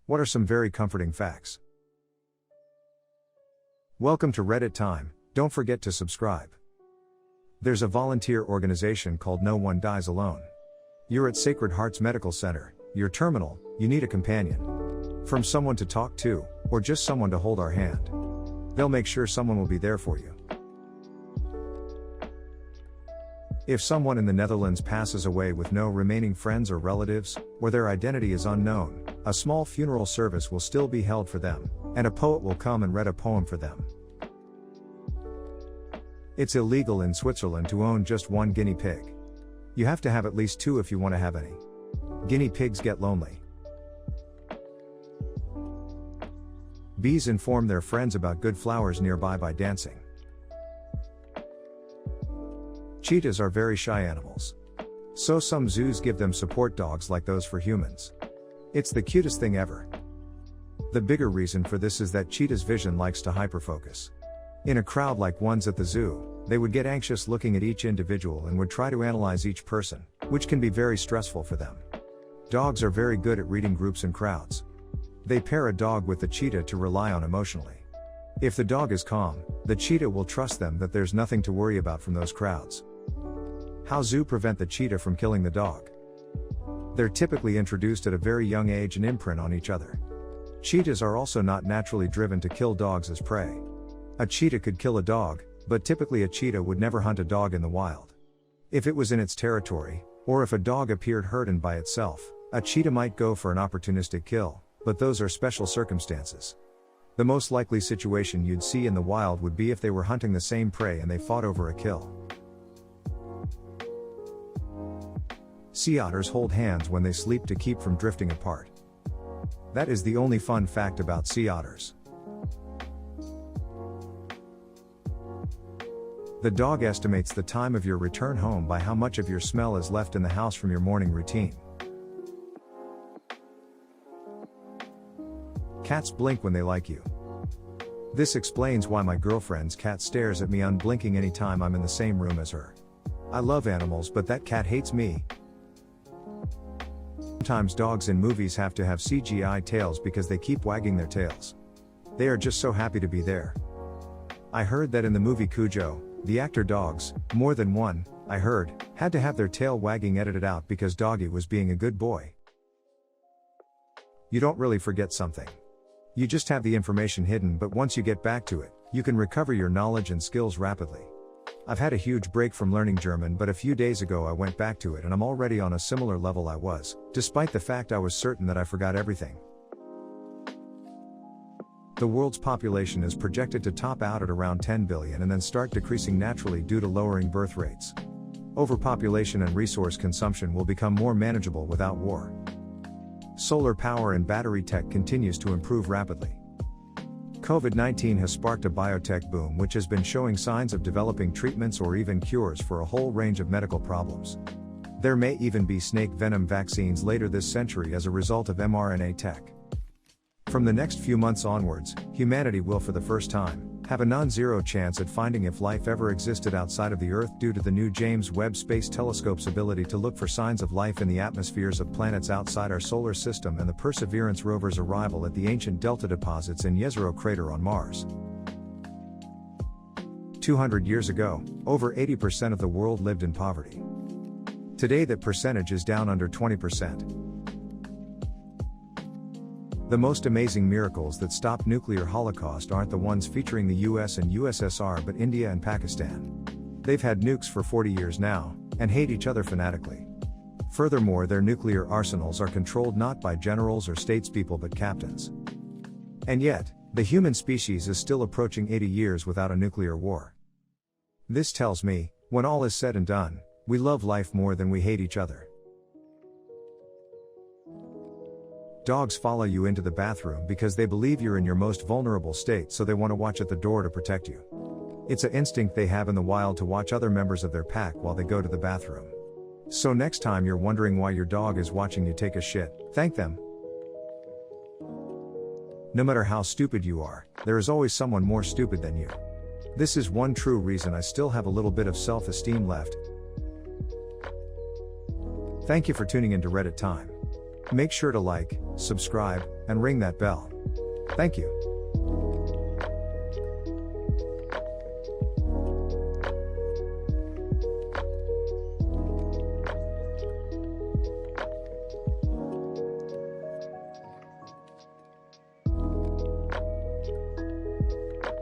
What are some very comforting facts? Welcome to Reddit Time, don't forget to subscribe. There's a volunteer organization called No One Dies Alone. You're at Sacred Hearts Medical Center, you're terminal, you need a companion. From someone to talk to, or just someone to hold our hand. They'll make sure someone will be there for you. If someone in the Netherlands passes away with no remaining friends or relatives, or their identity is unknown, a small funeral service will still be held for them, and a poet will come and read a poem for them. It's illegal in Switzerland to own just one guinea pig. You have to have at least two if you want to have any. Guinea pigs get lonely. Bees inform their friends about good flowers nearby by dancing. Cheetahs are very shy animals. So some zoos give them support dogs like those for humans. It's the cutest thing ever. The bigger reason for this is that cheetahs' vision likes to hyperfocus. In a crowd like ones at the zoo, they would get anxious looking at each individual and would try to analyze each person, which can be very stressful for them. Dogs are very good at reading groups and crowds. They pair a dog with the cheetah to rely on emotionally. If the dog is calm, the cheetah will trust them that there's nothing to worry about from those crowds. How zoo prevent the cheetah from killing the dog? They're typically introduced at a very young age and imprint on each other. Cheetahs are also not naturally driven to kill dogs as prey. A cheetah could kill a dog, but typically a cheetah would never hunt a dog in the wild. If it was in its territory, or if a dog appeared hurt and by itself, a cheetah might go for an opportunistic kill, but those are special circumstances. The most likely situation you'd see in the wild would be if they were hunting the same prey and they fought over a kill. Sea otters hold hands when they sleep to keep from drifting apart. That is the only fun fact about sea otters. The dog estimates the time of your return home by how much of your smell is left in the house from your morning routine. Cats blink when they like you. This explains why my girlfriend's cat stares at me unblinking anytime I'm in the same room as her. I love animals, but that cat hates me. Sometimes dogs in movies have to have CGI tails because they keep wagging their tails. They are just so happy to be there. I heard that in the movie Cujo, the actor dogs, more than one, I heard, had to have their tail wagging edited out because Doggy was being a good boy. You don't really forget something. You just have the information hidden, but once you get back to it, you can recover your knowledge and skills rapidly. I've had a huge break from learning German, but a few days ago I went back to it and I'm already on a similar level I was, despite the fact I was certain that I forgot everything. The world's population is projected to top out at around 10 billion and then start decreasing naturally due to lowering birth rates. Overpopulation and resource consumption will become more manageable without war. Solar power and battery tech continues to improve rapidly. COVID-19 has sparked a biotech boom which has been showing signs of developing treatments or even cures for a whole range of medical problems. There may even be snake venom vaccines later this century as a result of mRNA tech. From the next few months onwards, humanity will for the first time have a non-zero chance at finding if life ever existed outside of the Earth due to the new James Webb Space Telescope's ability to look for signs of life in the atmospheres of planets outside our solar system and the Perseverance rover's arrival at the ancient delta deposits in Jezero crater on Mars. 200 years ago, over 80% of the world lived in poverty. Today that percentage is down under 20%. The most amazing miracles that stopped nuclear holocaust aren't the ones featuring the US and USSR but India and Pakistan. They've had nukes for 40 years now, and hate each other fanatically. Furthermore, their nuclear arsenals are controlled not by generals or statespeople but captains. And yet, the human species is still approaching 80 years without a nuclear war. This tells me, when all is said and done, we love life more than we hate each other. Dogs follow you into the bathroom because they believe you're in your most vulnerable state, so they want to watch at the door to protect you. It's an instinct they have in the wild to watch other members of their pack while they go to the bathroom. So next time you're wondering why your dog is watching you take a shit, thank them. No matter how stupid you are, there is always someone more stupid than you. This is one true reason I still have a little bit of self-esteem left. Thank you for tuning in to Reddit Time. Make sure to like, subscribe, and ring that bell. Thank you.